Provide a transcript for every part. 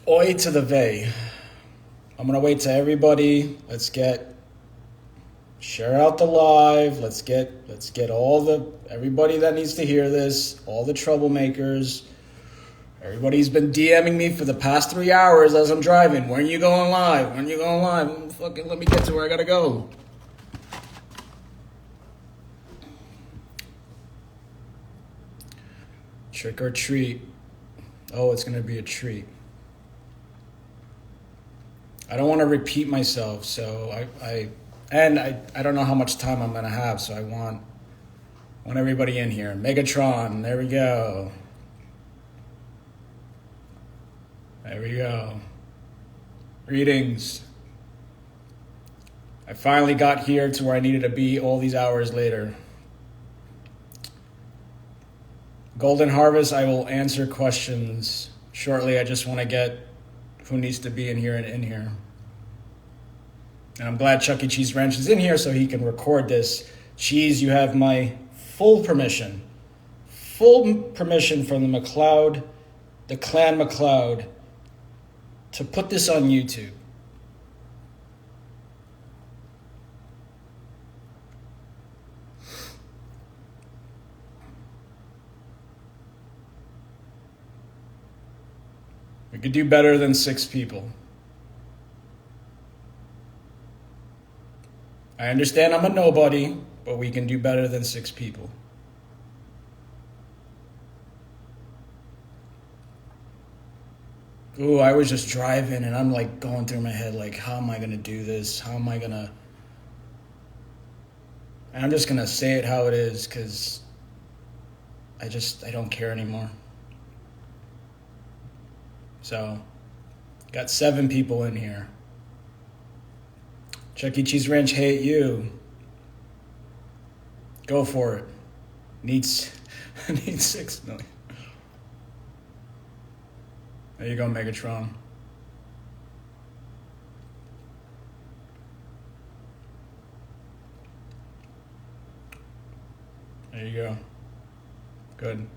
Oi to the vey. I'm gonna wait to everybody. Share out the live. Let's get everybody that needs to hear this, all the troublemakers. Everybody's been DMing me for the past 3 hours as I'm driving. When are you going live? When are you going live? Fucking let me get to where I gotta go. Trick or treat. Oh, it's gonna be a treat. I don't want to repeat myself, so I don't know how much time I'm gonna have, so I want everybody in here. Megatron, there we go. There we go. Greetings. I finally got here to where I needed to be all these hours later. Golden Harvest, I will answer questions shortly. I just want to get who needs to be in here and in here. And I'm glad Chuck E. Cheese Ranch is in here so he can record this. Cheese, you have my full permission. Full permission from the McLeod, the Clan McLeod, to put this on YouTube. We could do better than 6 people. I understand I'm a nobody, but we can do better than 6 people. Ooh, I was just driving and I'm like going through my head like, how am I going to do this? How am I going to... And I'm just going to say it how it is because I don't care anymore. So, got 7 people in here. Chuck E. Cheese Ranch, hate you. Go for it. Needs 6 million. There you go, Megatron. There you go. Good.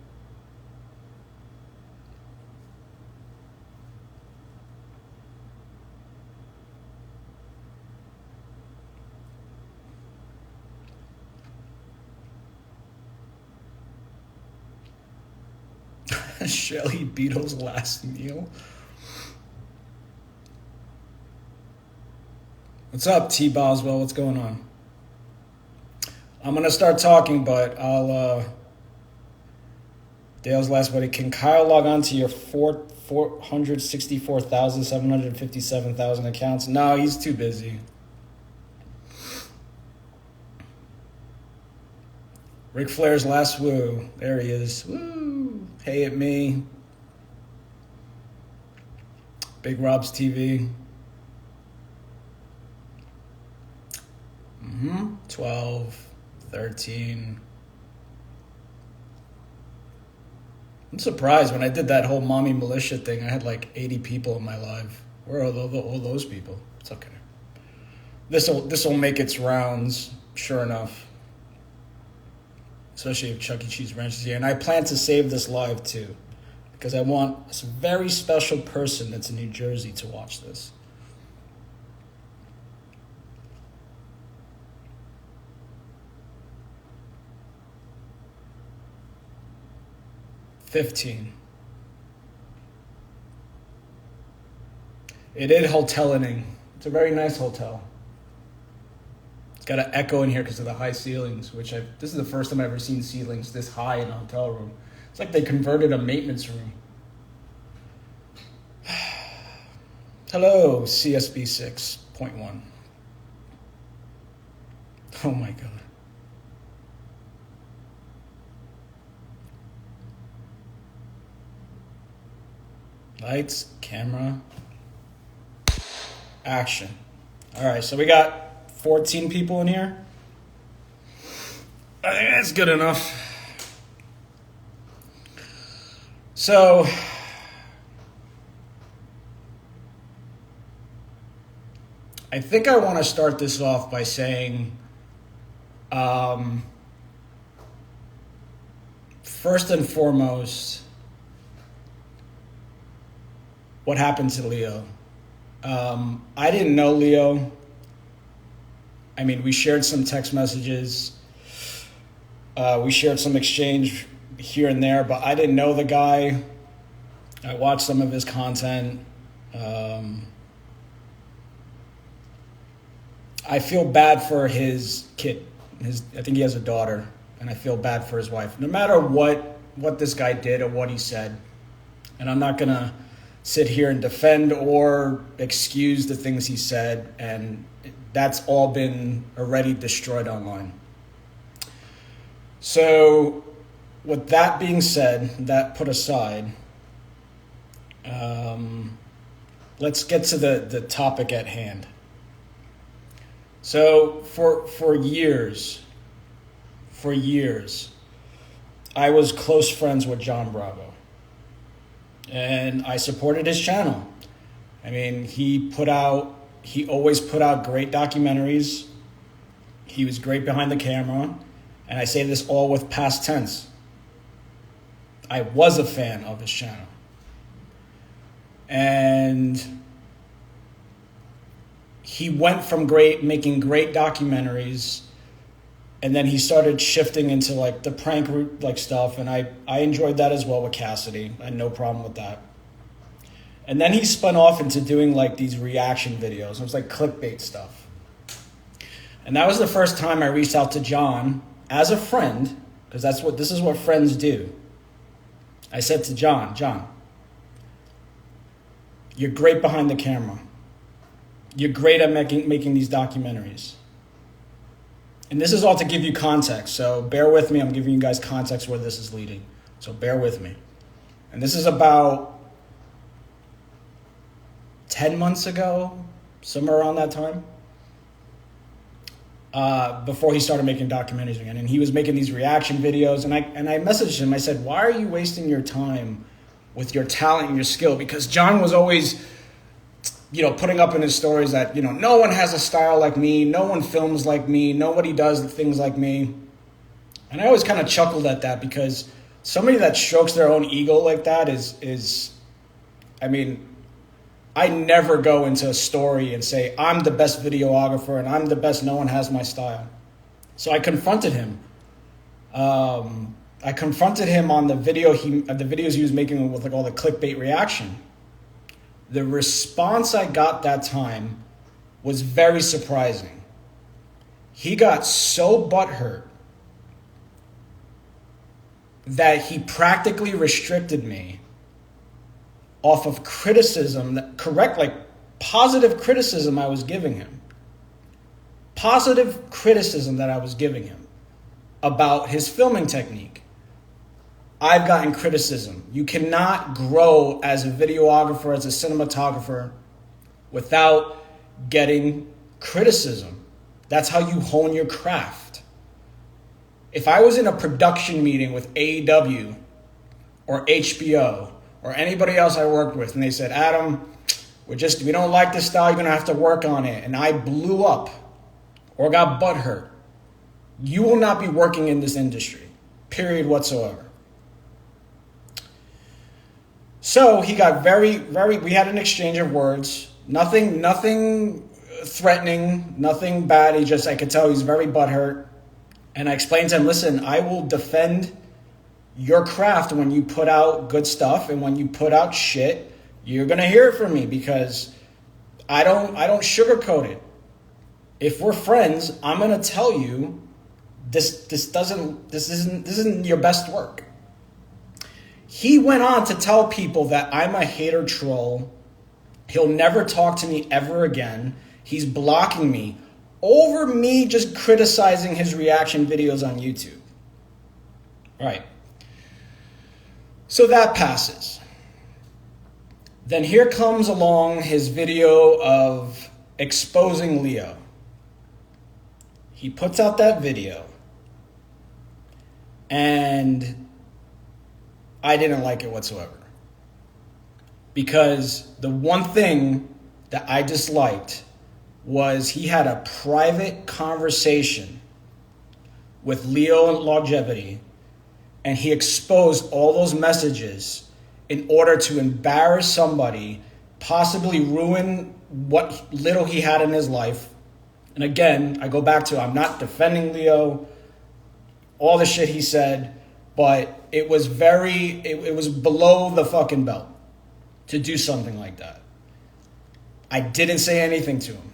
Shelly Beetle's last meal. What's up, T. Boswell? What's going on? I'm gonna start talking, but I'll Dale's last buddy. Can Kyle log on to your 464,757,000 accounts? No, he's too busy. Ric Flair's last woo. There he is. Woo! Hey at me. Big Rob's TV. 12, 13. I'm surprised when I did that whole mommy militia thing, I had like 80 people in my live. Where are all those people? It's okay. This'll make its rounds, sure enough. Especially if Chuck E. Cheese Ranch is here. And I plan to save this live too. Because I want a very special person that's in New Jersey to watch this. $15. It is hotelling. It's a very nice hotel. It's got an echo in here because of the high ceilings, this is the first time I've ever seen ceilings this high in a hotel room. It's like they converted a maintenance room. Hello, CSB 6.1. Oh my God. Lights, camera, action. All right, so we got 14 people in here. I think that's good enough. So, I think I want to start this off by saying, first and foremost, what happened to Leo. I didn't know Leo. I mean, we shared some text messages. We shared some exchange here and there, but I didn't know the guy. I watched some of his content. I feel bad for his kid. I think he has a daughter, and I feel bad for his wife. No matter what this guy did or what he said, and I'm not going to sit here and defend or excuse the things he said, and that's all been already destroyed online. So with that being said, that put aside, let's get to the topic at hand. So for years, I was close friends with John Bravo, and I supported his channel. I mean, he always put out great documentaries. He was great behind the camera, and I say this all with past tense. I was a fan of his channel. And he went from making great documentaries, and then he started shifting into like the prank stuff, and I enjoyed that as well with Cassidy. I had no problem with that. And then he spun off into doing like these reaction videos. It was like clickbait stuff. And that was the first time I reached out to John as a friend, because this is what friends do. I said to John, you're great behind the camera. You're great at making these documentaries. And this is all to give you context, so bear with me. I'm giving you guys context where this is leading. So bear with me. And this is about 10 months ago, somewhere around that time, before he started making documentaries again. And he was making these reaction videos, and I messaged him. I said, why are you wasting your time with your talent and your skill? Because John was always, putting up in his stories that, no one has a style like me, no one films like me, nobody does things like me. And I always kind of chuckled at that, because somebody that strokes their own ego like that is I never go into a story and say, I'm the best videographer and I'm the best, no one has my style. So I confronted him. I confronted him on the videos he was making with like all the clickbait reaction. The response I got that time was very surprising. He got so butthurt that he practically restricted me off of criticism, positive criticism I was giving him. Positive criticism that I was giving him about his filming technique. I've gotten criticism. You cannot grow as a videographer, as a cinematographer, without getting criticism. That's how you hone your craft. If I was in a production meeting with AEW or HBO or anybody else I worked with, and they said, Adam, we don't like this style, you're going to have to work on it, and I blew up or got butthurt, you will not be working in this industry, period whatsoever. So he got we had an exchange of words, nothing threatening, nothing bad. I could tell he's very butthurt. And I explained to him, listen, I will defend your craft when you put out good stuff, and when you put out shit, you're going to hear it from me, because I don't sugarcoat it. If we're friends, I'm going to tell you this isn't your best work. He went on to tell people that I'm a hater troll. He'll never talk to me ever again. He's blocking me over me just criticizing his reaction videos on YouTube. Right. So that passes. Then here comes along his video of exposing Leo. He puts out that video, and I didn't like it whatsoever. Because the one thing that I disliked was he had a private conversation with Leo Longevity, and he exposed all those messages in order to embarrass somebody possibly ruin what little he had in his life. And again, I go back to, I'm not defending Leo, all the shit he said, but it was it was below the fucking belt to do something like that. I didn't say anything to him.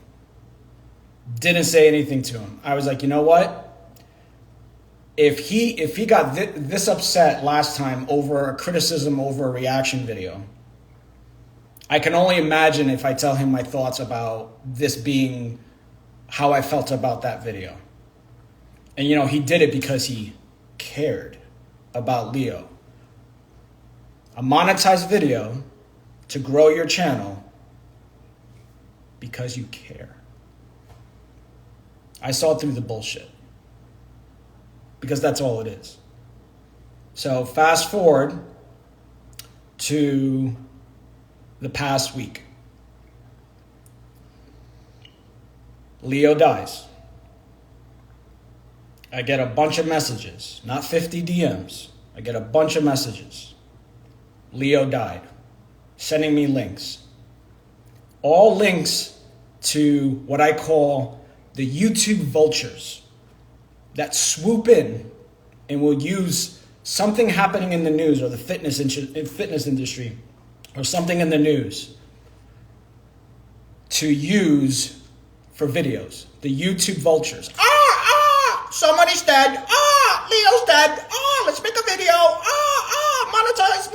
I was like, you know what? If he got this upset last time over a criticism over a reaction video, I can only imagine if I tell him my thoughts about this being how I felt about that video. And, you know, he did it because he cared about Leo. A monetized video to grow your channel because you care. I saw through the bullshit. Because that's all it is. So fast forward to the past week. Leo dies. I get a bunch of messages, not 50 DMs. I get a bunch of messages. Leo died. Sending me links. All links to what I call the YouTube vultures that swoop in and will use something happening in the news or the fitness industry or something in the news to use for videos. The YouTube vultures. Somebody's dead. Leo's dead. Let's make a video. Monetize.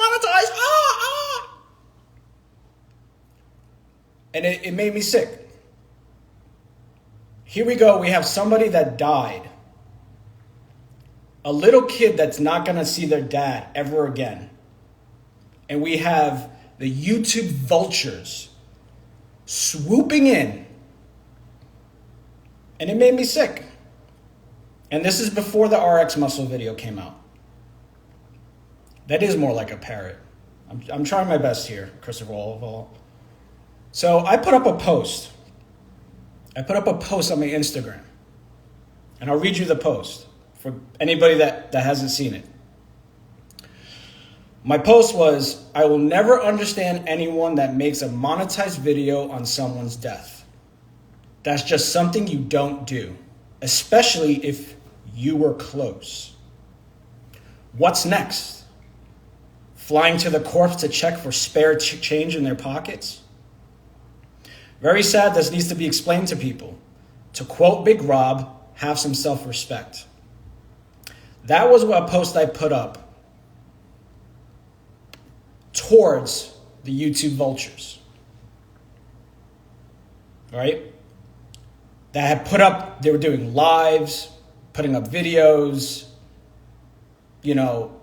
And it made me sick. Here we go. We have somebody that died. A little kid that's not going to see their dad ever again. And we have the YouTube vultures swooping in. And it made me sick. And this is before the RX Muscle video came out. That is more like a parrot. I'm trying my best here, Christopher Olival. So I put up a post. On my Instagram. And I'll read you the post for anybody that hasn't seen it. My post was, I will never understand anyone that makes a monetized video on someone's death. That's just something you don't do, especially if you were close. What's next? Flying to the corpse to check for spare change in their pockets? Very sad this needs to be explained to people. To quote Big Rob, have some self-respect. That was a post I put up towards the YouTube vultures. All right? That had put up, they were doing lives, putting up videos, you know,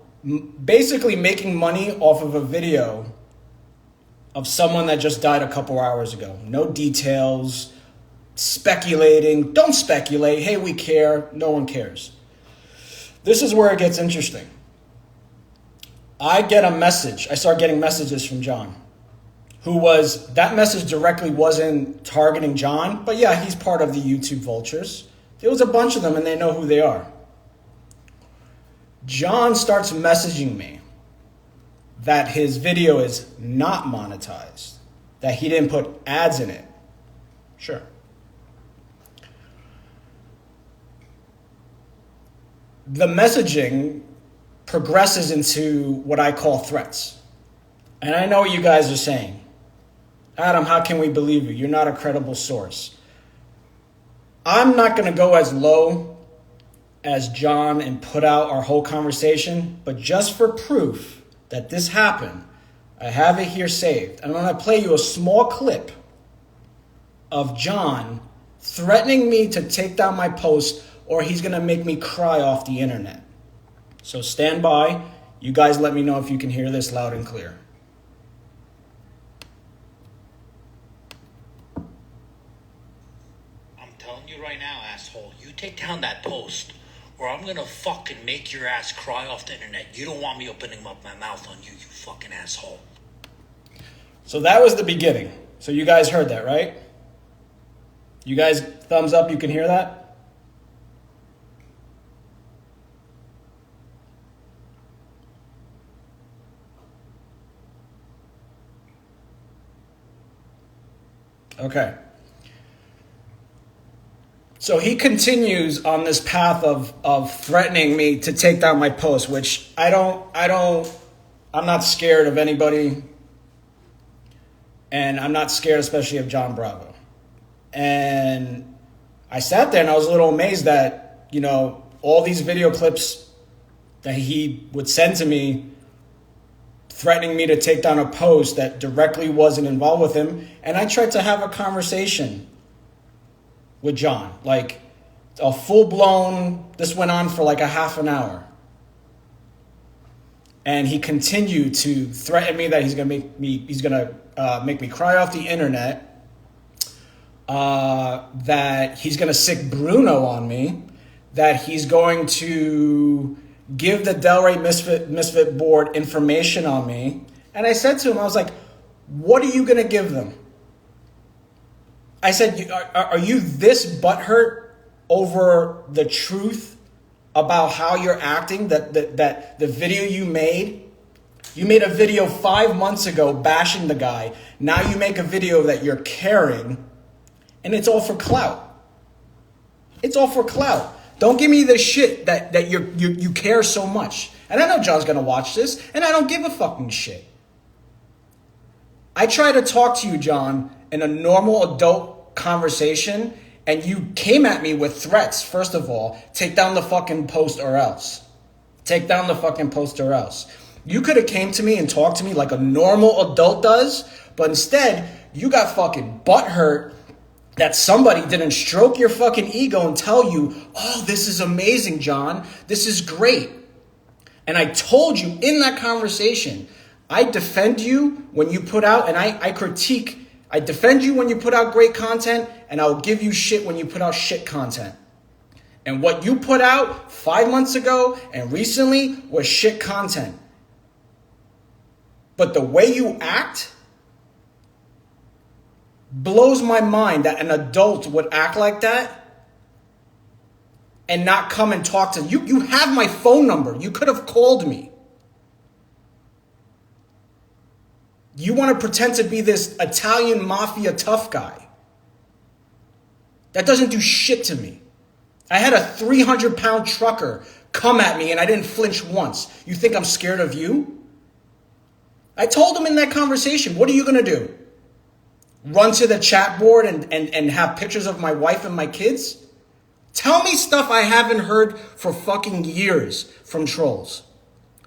basically making money off of a video of someone that just died a couple hours ago. No details, speculating. Don't speculate. Hey, we care. No one cares. This is where it gets interesting. I get a message. I start getting messages from John, that message directly wasn't targeting John, but yeah, he's part of the YouTube vultures. There was a bunch of them and they know who they are. John starts messaging me that his video is not monetized, that he didn't put ads in it. Sure. The messaging progresses into what I call threats. And I know what you guys are saying. Adam, how can we believe you? You're not a credible source. I'm not going to go as low as John and put out our whole conversation, but just for proof that this happened, I have it here saved. I'm going to play you a small clip of John threatening me to take down my post or he's going to make me cry off the internet. So stand by. You guys let me know if you can hear this loud and clear. I'm telling you right now, asshole, you take down that post or I'm going to fucking make your ass cry off the internet. You don't want me opening up my mouth on you, you fucking asshole. So that was the beginning. So you guys heard that, right? You guys, thumbs up, you can hear that? Okay. So he continues on this path of threatening me to take down my post, which I'm not scared of anybody. And I'm not scared, especially of John Bravo. And I sat there and I was a little amazed that, all these video clips that he would send to me threatening me to take down a post that directly wasn't involved with him. And I tried to have a conversation with John, like a full-blown, this went on for like a half an hour. And he continued to threaten me that he's going to make me cry off the internet, that he's going to sick Bruno on me, that he's going to give the Delray Misfit board information on me. And I said to him, I was like, what are you going to give them? I said, are you this butthurt over the truth about how you're acting, that the video you made a video 5 months ago bashing the guy. Now you make a video that you're caring, and it's all for clout. It's all for clout. Don't give me the shit that you care so much. And I know John's going to watch this, and I don't give a fucking shit. I try to talk to you, John, in a normal adult conversation, and you came at me with threats. First of all, take down the fucking post or else. Take down the fucking post or else. You could have came to me and talked to me like a normal adult does, but instead, you got fucking butthurt that somebody didn't stroke your fucking ego and tell you, oh, this is amazing, John. This is great. And I told you in that conversation, I defend you when you put out, and I defend you when you put out great content, and I'll give you shit when you put out shit content. And what you put out 5 months ago and recently was shit content. But the way you act blows my mind that an adult would act like that and not come and talk to you. You have my phone number. You could have called me. You want to pretend to be this Italian mafia tough guy. That doesn't do shit to me. I had a 300-pound trucker come at me and I didn't flinch once. You think I'm scared of you? I told him in that conversation, what are you going to do? Run to the chat board and have pictures of my wife and my kids? Tell me stuff I haven't heard for fucking years from trolls.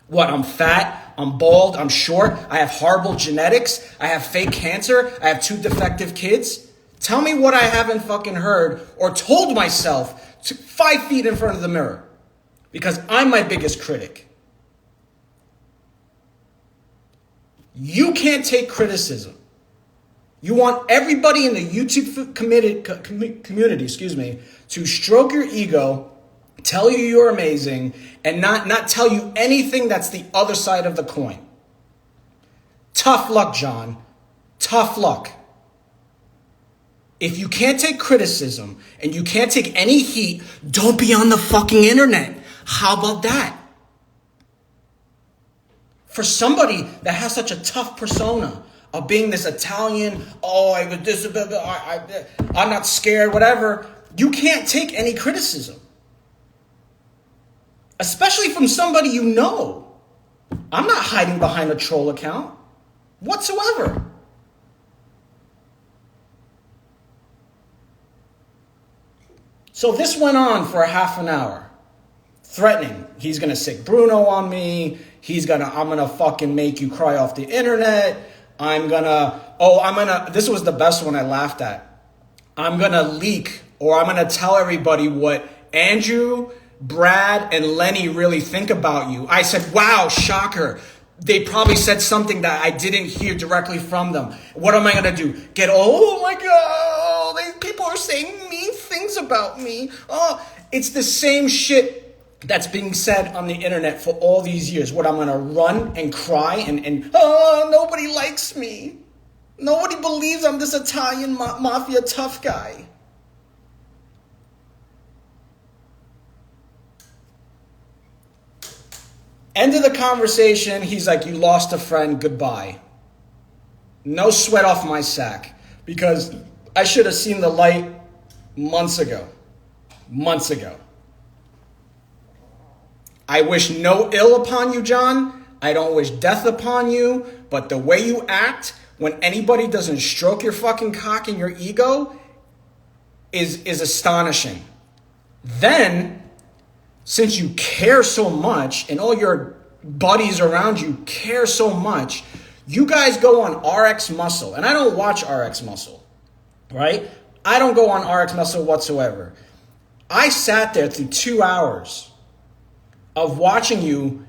What, I'm fat, I'm bald, I'm short, I have horrible genetics, I have fake cancer, I have 2 defective kids? Tell me what I haven't fucking heard or told myself 5 feet in front of the mirror. Because I'm my biggest critic. You can't take criticism. You want everybody in the YouTube community, to stroke your ego, tell you you're amazing, and not tell you anything that's the other side of the coin. Tough luck, John. Tough luck. If you can't take criticism and you can't take any heat, don't be on the fucking internet. How about that? For somebody that has such a tough persona of being this Italian, I'm not scared, whatever, you can't take any criticism. Especially from somebody you know. I'm not hiding behind a troll account whatsoever. So this went on for a half an hour. Threatening. He's going to sick Bruno on me. I'm going to fucking make you cry off the internet. This was the best one I laughed at. I'm going to leak, or I'm going to tell everybody what Andrew, Brad, and Lenny really think about you. I said, wow, shocker. They probably said something that I didn't hear directly from them. What am I going to do? Oh my God, people are saying mean things about me. Oh, it's the same shit that's being said on the internet for all these years. What, I'm going to run and cry and nobody likes me. Nobody believes I'm this Italian mafia tough guy. End of the conversation, he's like, you lost a friend, goodbye. No sweat off my sack. Because I should have seen the light months ago. Months ago. I wish no ill upon you, John. I don't wish death upon you. But the way you act when anybody doesn't stroke your fucking cock and your ego is astonishing. Then, since you care so much and all your buddies around you care so much, you guys go on RX Muscle. And I don't watch RX Muscle, right? I don't go on RX Muscle whatsoever. I sat there through 2 hours of watching you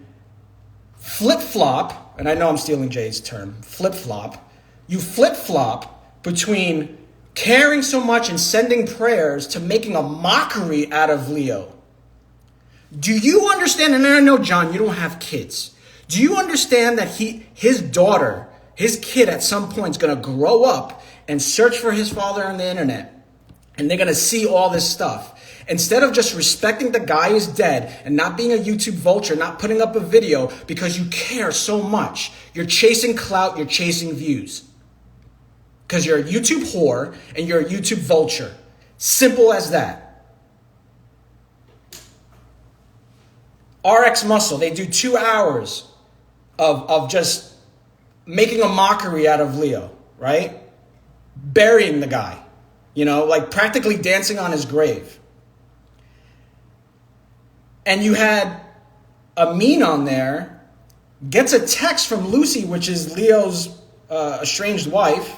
flip-flop, and I know I'm stealing Jay's term, flip-flop. You flip-flop between caring so much and sending prayers to making a mockery out of Leo. Do you understand, and I know, John, you don't have kids. Do you understand that his daughter, his kid at some point is going to grow up and search for his father on the internet, and they're going to see all this stuff? Instead of just respecting the guy is dead and not being a YouTube vulture, not putting up a video because you care so much, you're chasing clout, you're chasing views. Because you're a YouTube whore and you're a YouTube vulture. Simple as that. RX Muscle, they do 2 hours of just making a mockery out of Leo, right? Burying the guy, like practically dancing on his grave. And you had Amin on there, gets a text from Lucy, which is Leo's estranged wife,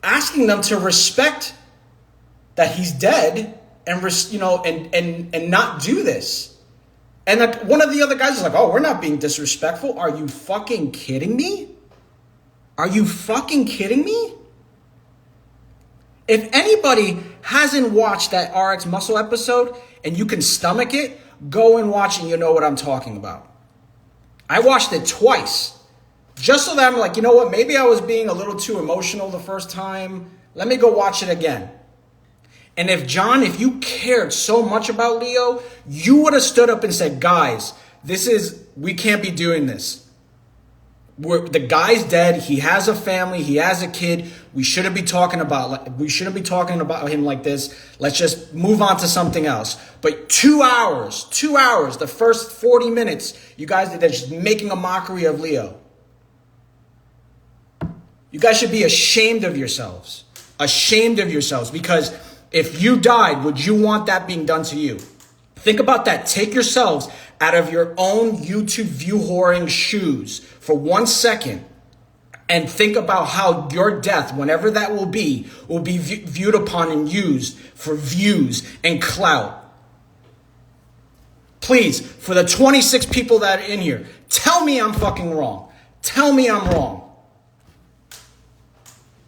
asking them to respect that he's dead and not do this. And one of the other guys is like, oh, we're not being disrespectful. Are you fucking kidding me? Are you fucking kidding me? If anybody hasn't watched that RX Muscle episode and you can stomach it, go and watch it. You know what I'm talking about. I watched it twice just so that I'm like, you know what? Maybe I was being a little too emotional the first time. Let me go watch it again. And if you cared so much about Leo, you would have stood up and said, guys, we can't be doing this. The guy's dead. He has a family. He has a kid. We shouldn't be talking about him like this. Let's just move on to something else. But 2 hours, the first 40 minutes, you guys did that just making a mockery of Leo. You guys should be ashamed of yourselves. Ashamed of yourselves. Because if you died, would you want that being done to you? Think about that. Take yourselves out of your own YouTube view whoring shoes for 1 second and think about how your death, whenever that will be viewed upon and used for views and clout. Please, for the 26 people that are in here, tell me I'm fucking wrong. Tell me I'm wrong.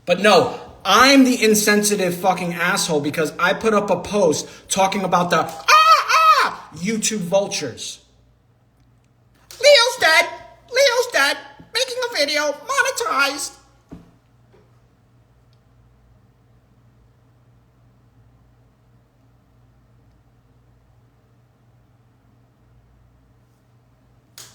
But no, I'm the insensitive fucking asshole because I put up a post talking about the YouTube vultures. Leo's dead. Making a video, monetized.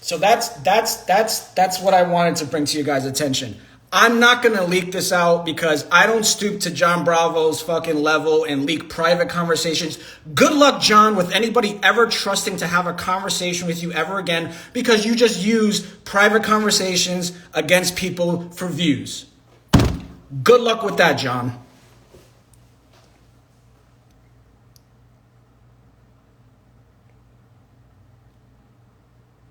So that's what I wanted to bring to you guys' attention. I'm not going to leak this out because I don't stoop to John Bravo's fucking level and leak private conversations. Good luck, John, with anybody ever trusting to have a conversation with you ever again because you just use private conversations against people for views. Good luck with that, John.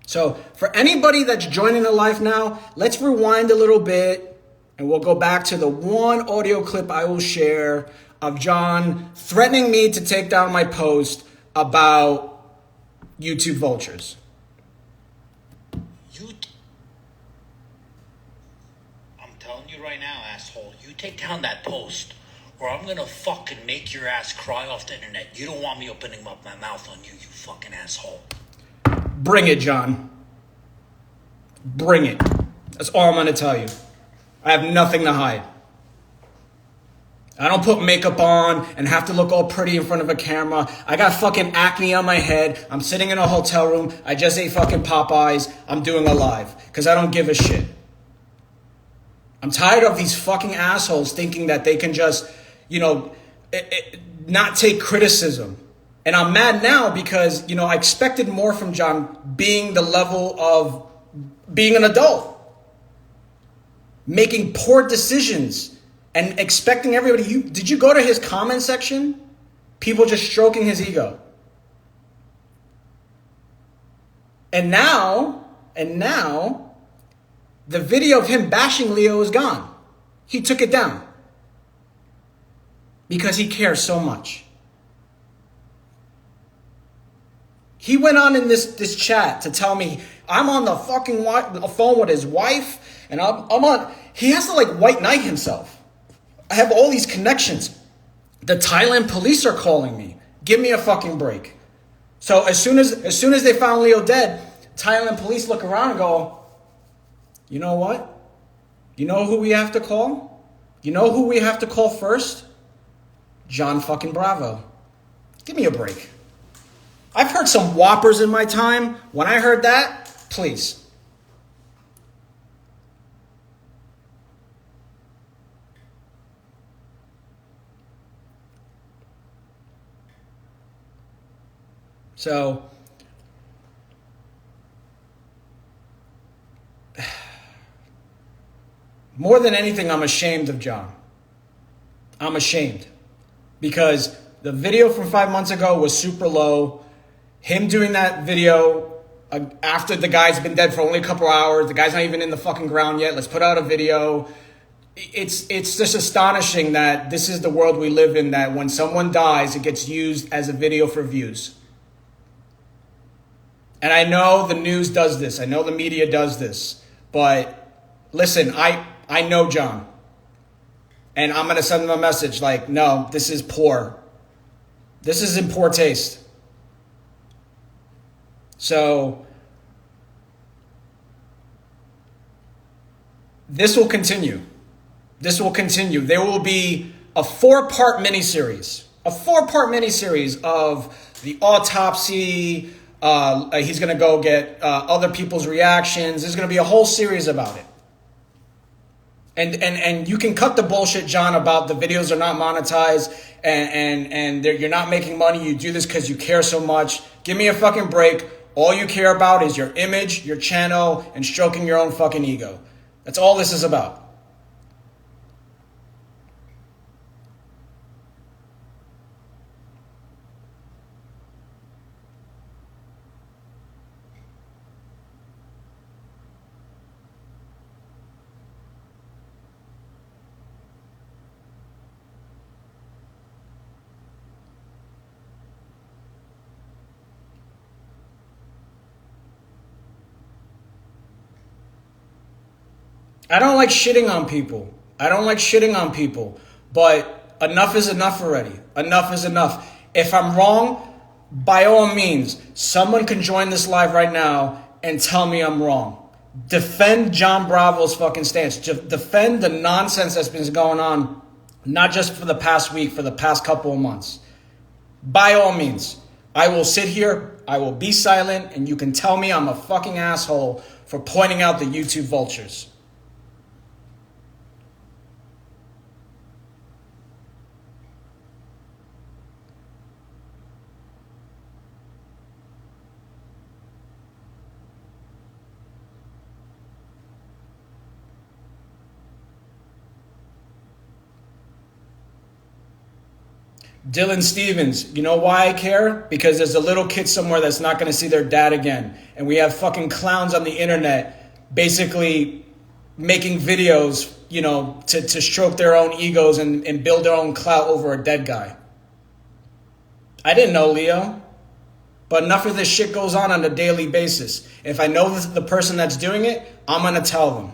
So for anybody that's joining the live now, let's rewind a little bit. And we'll go back to the one audio clip I will share of John threatening me to take down my post about YouTube vultures. I'm telling you right now, asshole, you take down that post or I'm going to fucking make your ass cry off the internet. You don't want me opening up my mouth on you, you fucking asshole. Bring it, John. Bring it. That's all I'm going to tell you. I have nothing to hide. I don't put makeup on and have to look all pretty in front of a camera. I got fucking acne on my head. I'm sitting in a hotel room. I just ate fucking Popeyes. I'm doing a live because I don't give a shit. I'm tired of these fucking assholes thinking that they can just, not take criticism. And I'm mad now because, I expected more from John being the level of being an adult. Making poor decisions and expecting everybody. Did you go to his comment section? People just stroking his ego. And now, the video of him bashing Leo is gone. He took it down. Because he cares so much. He went on in this chat to tell me, I'm on the fucking phone with his wife, and I'm on. He has to white knight himself. I have all these connections. The Thailand police are calling me. Give me a fucking break. So as soon as they found Leo dead, Thailand police look around and go, you know what? You know who we have to call? You know who we have to call first? John fucking Bravo. Give me a break. I've heard some whoppers in my time. When I heard that, please. So, more than anything, I'm ashamed of John. I'm ashamed. Because the video from 5 months ago was super low. Him doing that video after the guy's been dead for only a couple hours. The guy's not even in the fucking ground yet. Let's put out a video. It's just astonishing that this is the world we live in, that when someone dies, it gets used as a video for views. And I know the news does this. I know the media does this. But listen, I know John. And I'm going to send him a message like, no, this is poor. This is in poor taste. So this will continue. This will continue. There will be a 4-part miniseries. A 4-part miniseries of the autopsy. He's going to go get other people's reactions. There's going to be a whole series about it. And you can cut the bullshit, John, about the videos are not monetized and you're not making money. You do this because you care so much. Give me a fucking break. All you care about is your image, your channel, and stroking your own fucking ego. That's all this is about. I don't like shitting on people. But enough is enough already. Enough is enough. If I'm wrong, by all means, someone can join this live right now and tell me I'm wrong. Defend John Bravo's fucking stance. Defend the nonsense that's been going on, not just for the past week, for the past couple of months. By all means, I will sit here, I will be silent, and you can tell me I'm a fucking asshole for pointing out the YouTube vultures. Dylan Stevens, you know why I care? Because there's a little kid somewhere that's not going to see their dad again. And we have fucking clowns on the internet basically making videos, to stroke their own egos and build their own clout over a dead guy. I didn't know, Leo. But enough of this shit goes on a daily basis. If I know the person that's doing it, I'm going to tell them.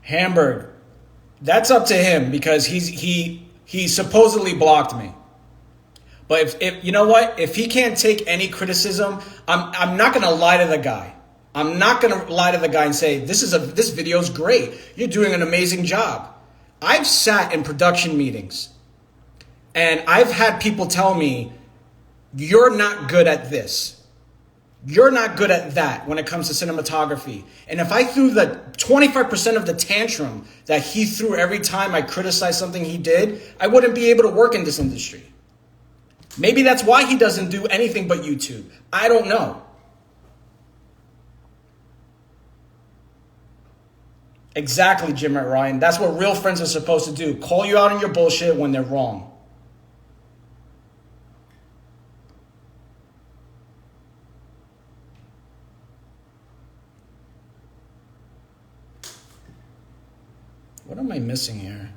Hamburg, that's up to him because he supposedly blocked me. But if you know what, if he can't take any criticism, I'm not gonna lie to the guy. I'm not going to lie to the guy and say, this video's great. You're doing an amazing job. I've sat in production meetings and I've had people tell me, you're not good at this. You're not good at that when it comes to cinematography. And if I threw the 25% of the tantrum that he threw every time I criticized something he did, I wouldn't be able to work in this industry. Maybe that's why he doesn't do anything but YouTube. I don't know. Exactly, Jim at Ryan. That's what real friends are supposed to do. Call you out on your bullshit when they're wrong. What am I missing here?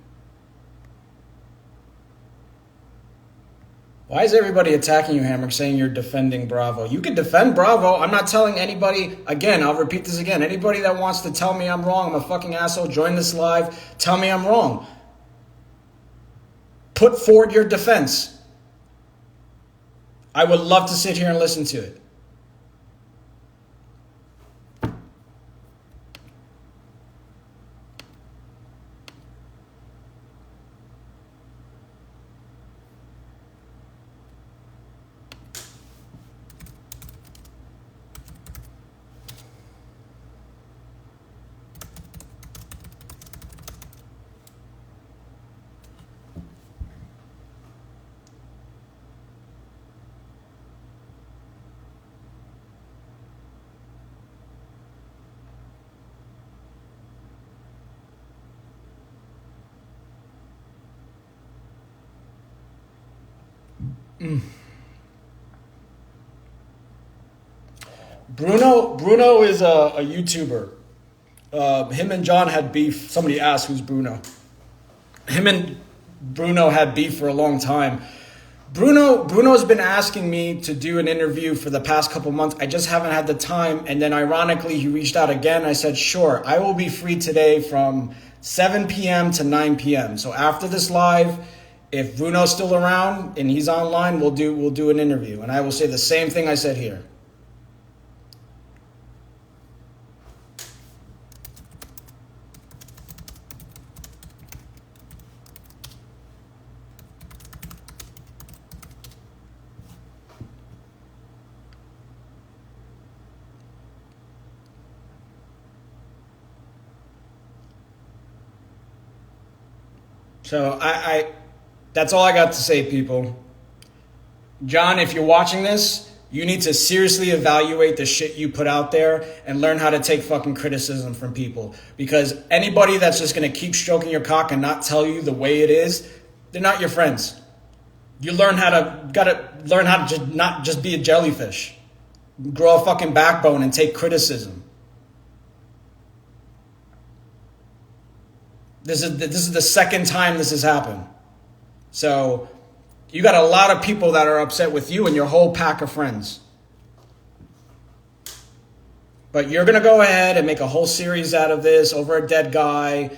Why is everybody attacking you, Hammer, saying you're defending Bravo? You can defend Bravo. I'm not telling anybody, again, I'll repeat this again. Anybody that wants to tell me I'm wrong, I'm a fucking asshole, join this live, tell me I'm wrong. Put forward your defense. I would love to sit here and listen to it. Bruno is a YouTuber. Him and John had beef. Somebody asked who's Bruno. Him and Bruno had beef for a long time. Bruno's been asking me to do an interview for the past couple months. I just haven't had the time. And then ironically, he reached out again. I said, sure, I will be free today from 7 p.m. to 9 p.m. So after this live, if Bruno's still around and he's online, we'll do an interview. And I will say the same thing I said here. So I that's all I got to say, people. John, if you're watching this, you need to seriously evaluate the shit you put out there and learn how to take fucking criticism from people. Because anybody that's just going to keep stroking your cock and not tell you the way it is, they're not your friends. You gotta learn how to just not just be a jellyfish. Grow a fucking backbone and take criticism. This is the second time this has happened. So you got a lot of people that are upset with you and your whole pack of friends. But you're going to go ahead and make a whole series out of this over a dead guy.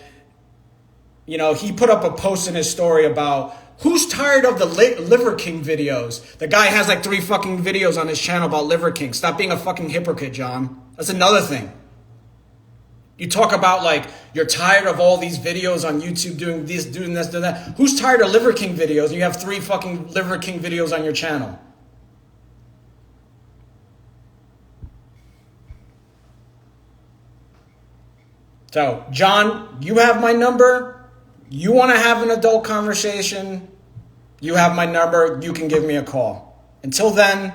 You know, he put up a post in his story about who's tired of the Liver King videos. The guy has like 3 fucking videos on his channel about Liver King. Stop being a fucking hypocrite, John. That's another thing. You talk about like you're tired of all these videos on YouTube doing this, doing that. Who's tired of Liver King videos? You have 3 fucking Liver King videos on your channel. So, John, you have my number. You want to have an adult conversation? You have my number. You can give me a call. Until then,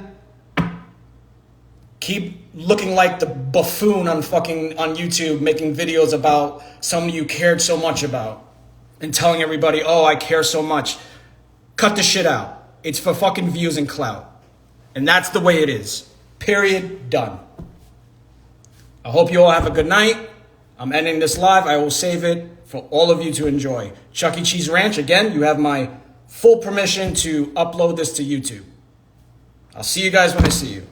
keep looking like the buffoon on YouTube, making videos about someone you cared so much about and telling everybody, oh, I care so much. Cut the shit out. It's for fucking views and clout. And that's the way it is. Period. Done. I hope you all have a good night. I'm ending this live. I will save it for all of you to enjoy. Chuck E. Cheese Ranch, again, you have my full permission to upload this to YouTube. I'll see you guys when I see you.